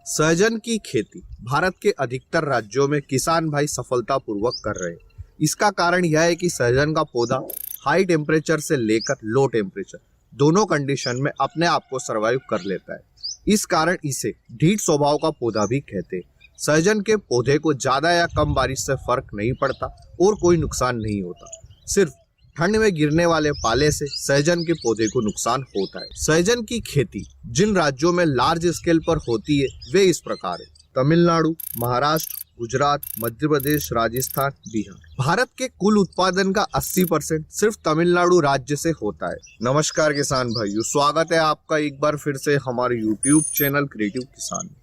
सहजन की खेती भारत के अधिकतर राज्यों में किसान भाई सफलतापूर्वक कर रहे हैं। इसका कारण यह है कि सहजन का पौधा हाई टेम्परेचर से लेकर लो टेम्परेचर दोनों कंडीशन में अपने आप को सरवाइव कर लेता है। इस कारण इसे ढीठ स्वभाव का पौधा भी कहते हैं। सहजन के पौधे को ज्यादा या कम बारिश से फर्क नहीं पड़ता और कोई नुकसान नहीं होता। सिर्फ ठंड में गिरने वाले पाले से सहजन के पौधे को नुकसान होता है। सहजन की खेती जिन राज्यों में लार्ज स्केल पर होती है वे इस प्रकार है: तमिलनाडु, महाराष्ट्र, गुजरात, मध्य प्रदेश, राजस्थान, बिहार। भारत के कुल उत्पादन का 80% सिर्फ तमिलनाडु राज्य से होता है। नमस्कार किसान भाइयों, स्वागत है आपका एक बार फिर से हमारे YouTube चैनल क्रिएटिव किसान में।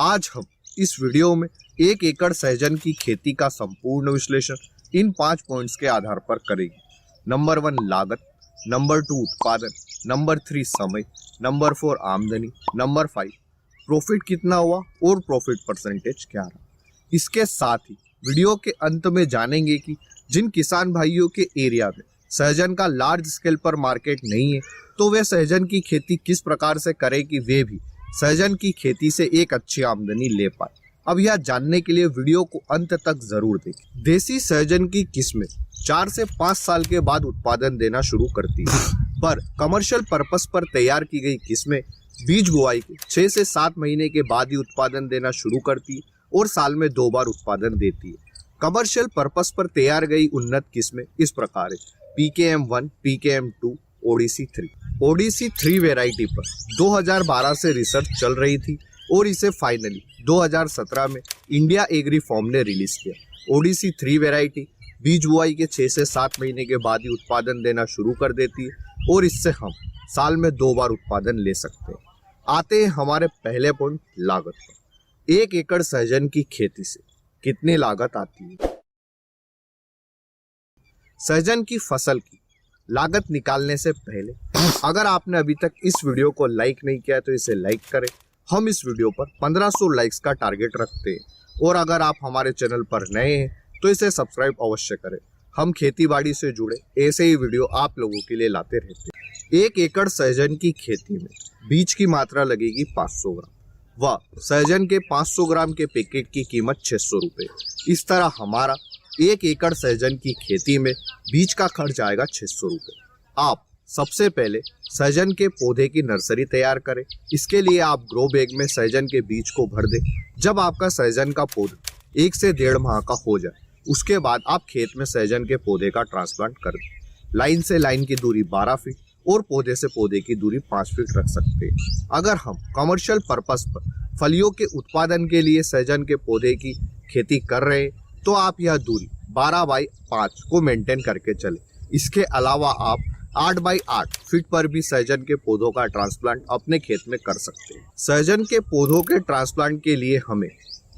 आज हम इस वीडियो में 1 एकड़ सहजन की खेती का संपूर्ण विश्लेषण इन 5 पॉइंट्स के आधार पर करेंगे। नंबर 1 लागत, नंबर 2 उत्पादन, नंबर 3 समय, नंबर 4 आमदनी, नंबर 5 प्रॉफिट कितना हुआ और प्रॉफिट परसेंटेज क्या रहा। इसके साथ ही वीडियो के अंत में जानेंगे कि जिन किसान भाइयों के एरिया में सहजन का लार्ज स्केल पर मार्केट नहीं है तो वे सहजन की खेती किस प्रकार से करें कि वे भी सहजन की खेती से एक अच्छी आमदनी ले पाए। अब यह जानने के लिए वीडियो को अंत तक जरूर देखें। देसी सहजन की किस्में 4 से 5 साल के बाद उत्पादन देना शुरू करती है, पर कमर्शियल पर्पस पर तैयार की गई किस्में बीज बुआई के 6 से 7 महीने के बाद ही उत्पादन देना शुरू करती है और साल में 2 बार उत्पादन देती है। कमर्शियल पर्पस पर तैयार गई उन्नत किस्में इस प्रकार है: PKM1, PKM2, ODC3। ODC3 variety पर 2012 से रिसर्च चल रही थी और इसे फाइनली 2017 में इंडिया एग्री फॉर्म ने रिलीज किया। ODC3 वेराइटी बीज बुआई के 6 से 7 महीने के बाद ही उत्पादन देना शुरू कर देती है और इससे हम साल में 2 बार उत्पादन ले सकते हैं। आते हैं हमारे पहले पॉइंट, लागत पर। 1 एकड़ सहजन की खेती से कितनी लागत आती है? सहजन की फसल की लागत निकालने से पहले अगर आपने अभी तक इस वीडियो को लाइक नहीं किया तो इसे लाइक करें। हम इस वीडियो पर 1500 लाइक्स का टारगेट रखते हैं और अगर आप हमारे चैनल पर नए हैं तो इसे सब्सक्राइब अवश्य करें। हम खेती बाड़ी से जुड़े ऐसे ही वीडियो आप लोगों के लिए लाते रहते हैं। 1 एकड़ सहजन की खेती में बीज की मात्रा लगेगी 500 ग्राम व सहजन के 500 ग्राम के पैकेट की कीमत 600 रुपये। इस तरह हमारा 1 एकड़ सहजन की खेती में बीज का खर्च आएगा 600 रुपये। आप सबसे पहले सहजन के पौधे की नर्सरी तैयार करें। इसके लिए आप ग्रो बैग में सहजन के बीज को भर दें। जब आपका सहजन का पौधा 1 से 1.5 माह का हो जाए उसके बाद आप खेत में सहजन के पौधे का ट्रांसप्लांट कर दें। लाइन से लाइन की दूरी 12 फीट और पौधे से पौधे की दूरी 5 फीट रख सकते हैं। अगर हम कमर्शियल पर्पस पर फलियों के उत्पादन के लिए सहजन के पौधे की खेती कर रहे हैं तो आप यह दूरी 12 बाई 5 को मेंटेन करके चले। इसके अलावा आप 8 बाई 8 फीट पर भी सहजन के पौधों का ट्रांसप्लांट अपने खेत में कर सकते हैं। सहजन के पौधों के ट्रांसप्लांट के लिए हमें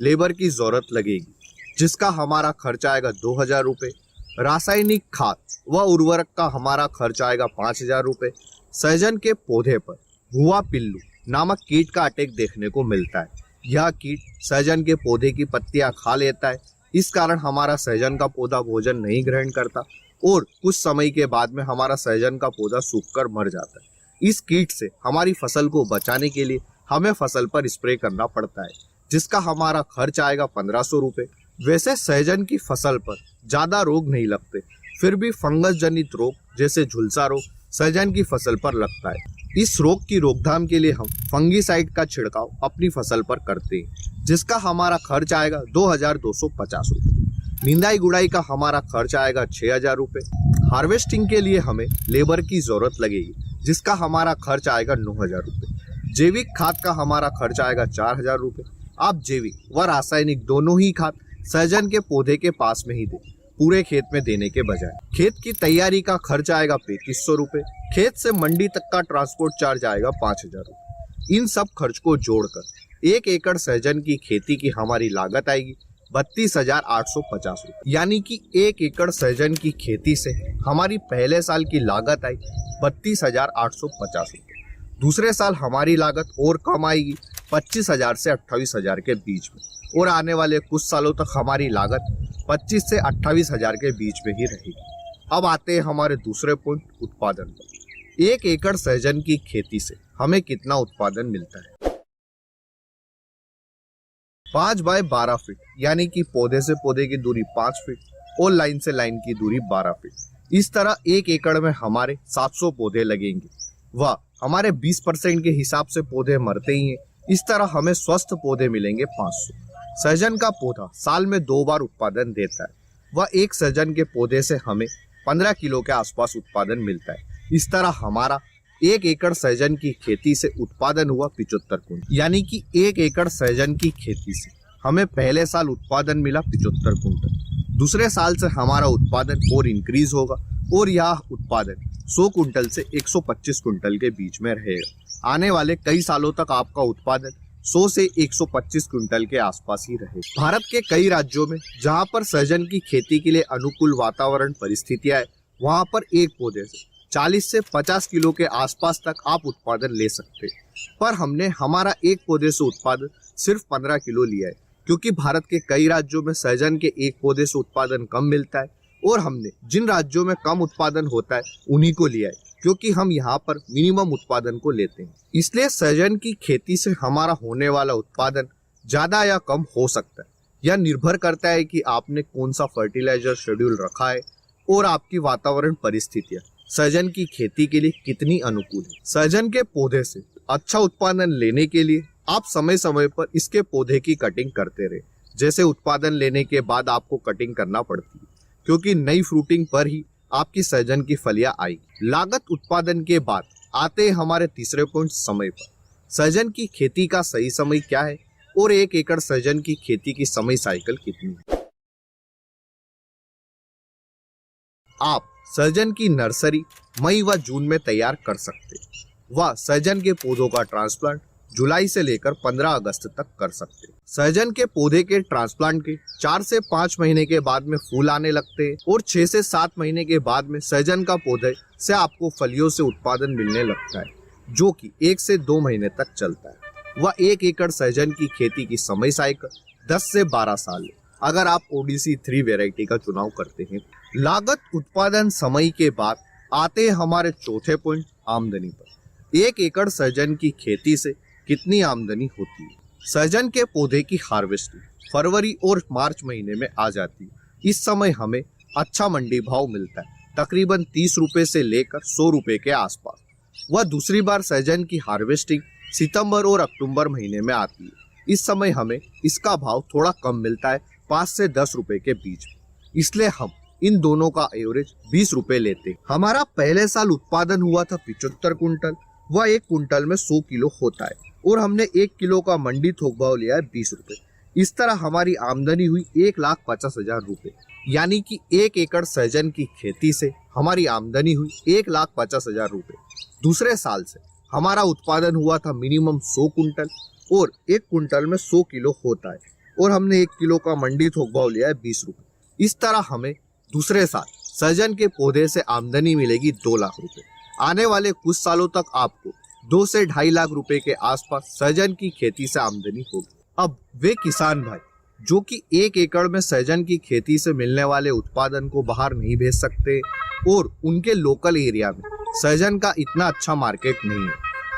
लेबर की जरूरत लगेगी जिसका हमारा खर्च आएगा 2000 रुपये। रासायनिक खाद व उर्वरक का हमारा खर्च आएगा 5000 रुपये। सहजन के पौधे पर भुआ पिल्लू नामक कीट का अटैक देखने को मिलता है। यह कीट सहजन के पौधे की पत्तियां खा लेता है। इस कारण हमारा सहजन का पौधा भोजन नहीं ग्रहण करता और कुछ समय के बाद में हमारा सहजन का पौधा सूखकर मर जाता है। इस कीट से हमारी फसल को बचाने के लिए हमें फसल पर स्प्रे करना पड़ता है जिसका हमारा खर्च आएगा 1500 रुपये। वैसे सहजन की फसल पर ज्यादा रोग नहीं लगते, फिर भी फंगस जनित रोग जैसे झुलसा रोग सहजन की फसल पर लगता है। इस रोग की रोकथाम के लिए हम फंगीसाइड का छिड़काव अपनी फसल पर करते हैं जिसका हमारा खर्च आएगा 2250 रुपये। निंदाई गुड़ाई का हमारा खर्च आएगा 6000 रुपये। हार्वेस्टिंग के लिए हमें लेबर की जरूरत लगेगी जिसका हमारा खर्च आएगा 9000 रुपये। जैविक खाद का हमारा खर्च आएगा 4000 रुपये। आप जैविक व रासायनिक दोनों ही खाद सहजन के पौधे के पास में ही दें, पूरे खेत में देने के बजाय। खेत की तैयारी का खर्च आएगा 3500 रुपये। खेत से मंडी तक का ट्रांसपोर्ट चार्ज आएगा 5000 रुपये। इन सब खर्च को जोड़कर 1 एकड़ सहजन की खेती की हमारी लागत आएगी 32,850 रुपये। यानी कि 1 एकड़ सहजन की खेती से हमारी पहले साल की लागत आई 32,850 रुपये। दूसरे साल हमारी लागत और कम आएगी 25,000 से 28,000 के बीच में और आने वाले कुछ सालों तक हमारी लागत 25 से 28,000 के बीच में ही रहेगी। अब आते हैं हमारे दूसरे पॉइंट, उत्पादन पर। 1 एकड़ सहजन की खेती से हमें कितना उत्पादन मिलता है? 5 बाय 12 फीट, यानी कि पौधे से पौधे की दूरी 5 फीट और लाइन से लाइन की दूरी 12 फीट। इस तरह 1 एकड़ में हमारे 700 पौधे लगेंगे। वह हमारे 20% के हिसाब से पौधे मरते ही हैं। इस तरह हमें स्वस्थ पौधे मिलेंगे 500। सहजन का पौधा साल में 2 बार उत्पादन देता है। वह एक सहजन के पौधे से हमें 15 किलो के आसपास उत्पादन मिलता है। इस तरह हमारा 1 एकड़ सहजन की खेती से उत्पादन हुआ 75 कुंटल, यानी कि 1 एकड़ सहजन की खेती से हमें पहले साल उत्पादन मिला 75 कुंटल। दूसरे साल से हमारा उत्पादन और इंक्रीज होगा और यह उत्पादन 100 कुंटल से 125 कुंटल के बीच में रहेगा। आने वाले कई सालों तक आपका उत्पादन 100 से 125 कुंटल के आसपास ही रहेगा। भारत के कई राज्यों में जहां पर सहजन की खेती के लिए अनुकूल वातावरण परिस्थितियां है, वहां पर एक पौधे से 40 से 50 किलो के आसपास तक आप उत्पादन ले सकते हैं। पर हमने हमारा एक पौधे से उत्पादन सिर्फ 15 किलो लिया है, क्योंकि भारत के कई राज्यों में सहजन के एक पौधे से उत्पादन कम मिलता है और हमने जिन राज्यों में कम उत्पादन होता है उन्हीं को लिया है, क्योंकि हम यहाँ पर मिनिमम उत्पादन को लेते हैं। इसलिए सहजन की खेती से हमारा होने वाला उत्पादन ज्यादा या कम हो सकता है। यह निर्भर करता है कि आपने कौन सा फर्टिलाइजर शेड्यूल रखा है और आपकी वातावरण परिस्थितियां सहजन की खेती के लिए कितनी अनुकूल है। सहजन के पौधे से अच्छा उत्पादन लेने के लिए आप समय समय पर इसके पौधे की कटिंग करते रहे। जैसे उत्पादन लेने के बाद आपको कटिंग करना पड़ती है, क्योंकि नई फ्रूटिंग पर ही आपकी सहजन की फलियां आएगी। लागत उत्पादन के बाद आते हैं हमारे तीसरे पॉइंट, समय पर। सहजन की खेती का सही समय क्या है और 1 एकड़ सहजन की खेती की समय साइकिल कितनी है। आप सहजन की नर्सरी मई व जून में तैयार कर सकते हैं। वह सहजन के पौधों का ट्रांसप्लांट जुलाई से लेकर 15 अगस्त तक कर सकते हैं। सहजन के पौधे के ट्रांसप्लांट के 4 से 5 महीने के बाद में फूल आने लगते हैं और 6 से 7 महीने के बाद में सहजन का पौधे से आपको फलियों से उत्पादन मिलने लगता है, जो कि 1 से 2 महीने तक चलता है। वह 1 एकड़ सहजन की खेती की समय साइकिल 10 से 12 साल है, अगर आप ओडीसी 3 वेराइटी का चुनाव करते हैं। लागत उत्पादन समय के बाद आते हैं हमारे चौथे पॉइंट, आमदनी पर। 1 एकड़ सहजन की खेती से कितनी आमदनी होती है। सहजन के पौधे की हार्वेस्टिंग फरवरी और मार्च महीने में आ जाती है। इस समय हमें अच्छा मंडी भाव मिलता है, तकरीबन 30 रुपए से लेकर 100 रुपए के आसपास। वह दूसरी बार सहजन की हार्वेस्टिंग सितंबर और अक्टूबर महीने में आती है। इस समय हमें इसका भाव थोड़ा कम मिलता है, 5 से 10 रुपए के बीच में। इसलिए हम इन दोनों का एवरेज 20 रुपए लेते हैं। हमारा पहले साल उत्पादन हुआ था 75 कुंटल। वह 1 कुंटल में 100 किलो होता है और हमने 1 किलो का मंडी थोक भाव लिया है 20 रुपए। इस तरह हमारी आमदनी हुई 1,50,000 रुपए, यानी कि 1 एकड़ सहजन की खेती से हमारी आमदनी हुई 1,50,000 रुपए। दूसरे साल से हमारा उत्पादन हुआ था मिनिमम 100 कुंटल और 1 कुंटल में 100 किलो होता है और हमने 1 किलो का मंडी थोक भाव लिया है 20 रुपए। इस तरह हमें दूसरे साल सहजन के पौधे से आमदनी मिलेगी 2 लाख रुपए। आने वाले कुछ सालों तक आपको 2 से 2.5 लाख रुपए के आसपास सहजन की खेती से आमदनी होगी। अब वे किसान भाई जो कि 1 एकड़ में सहजन की खेती से मिलने वाले उत्पादन को बाहर नहीं भेज सकते और उनके लोकल एरिया में सहजन का इतना अच्छा मार्केट नहीं है,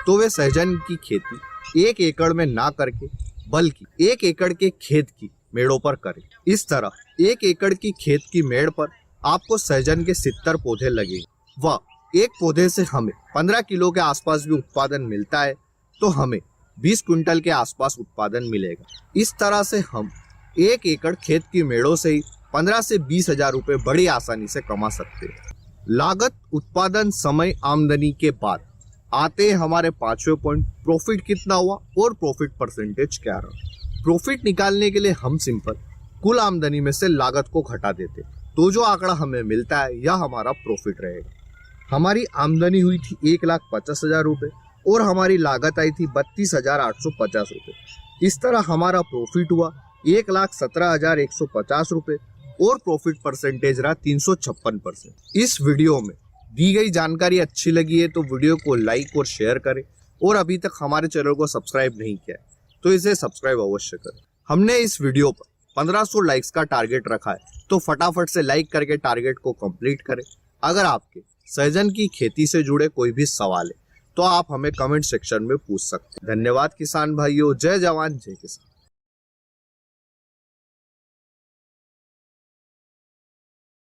तो वे सहजन की खेती 1 एकड़ में ना करके बल्कि 1 एकड़ के खेत की मेड़ों पर करें। इस तरह 1 एकड़ की खेत की मेड़ पर आपको सहजन के 70 पौधे लगेंगे। वह एक पौधे से हमें 15 किलो के आसपास भी उत्पादन मिलता है, तो हमें 20 क्विंटल के आसपास उत्पादन मिलेगा। इस तरह से हम 1 एकड़ खेत की मेड़ों से ही 15 से 20 हजार रुपए बड़ी आसानी से कमा सकते हैं। लागत, उत्पादन, समय, आमदनी के बाद आते हैं हमारे 5वें पॉइंट, प्रॉफिट कितना हुआ और प्रॉफिट परसेंटेज क्या रहा। प्रॉफिट निकालने के लिए हम सिंपल कुल आमदनी में से लागत को घटा देते, तो जो आंकड़ा हमें मिलता है यह हमारा प्रॉफिट रहेगा। हमारी आमदनी हुई थी 1,50,000 रुपए और हमारी लागत आई थी 32,850 रुपए। इस तरह हमारा प्रॉफिट हुआ 1,17,150 रुपए और प्रॉफिट परसेंटेज रहा 356%। इस वीडियो में दी गई जानकारी अच्छी लगी है तो वीडियो को लाइक और शेयर करें, और अभी तक हमारे चैनल को सब्सक्राइब नहीं किया है तो इसे सब्सक्राइब अवश्य करें। हमने इस वीडियो पर 1500 लाइक्स का टारगेट रखा है, तो फटाफट से लाइक करके टारगेट को कंप्लीट करें। अगर आपके सहजन की खेती से जुड़े कोई भी सवाल है तो आप हमें कमेंट सेक्शन में पूछ सकते हैं। धन्यवाद किसान भाइयों, जय जवान जय किसान।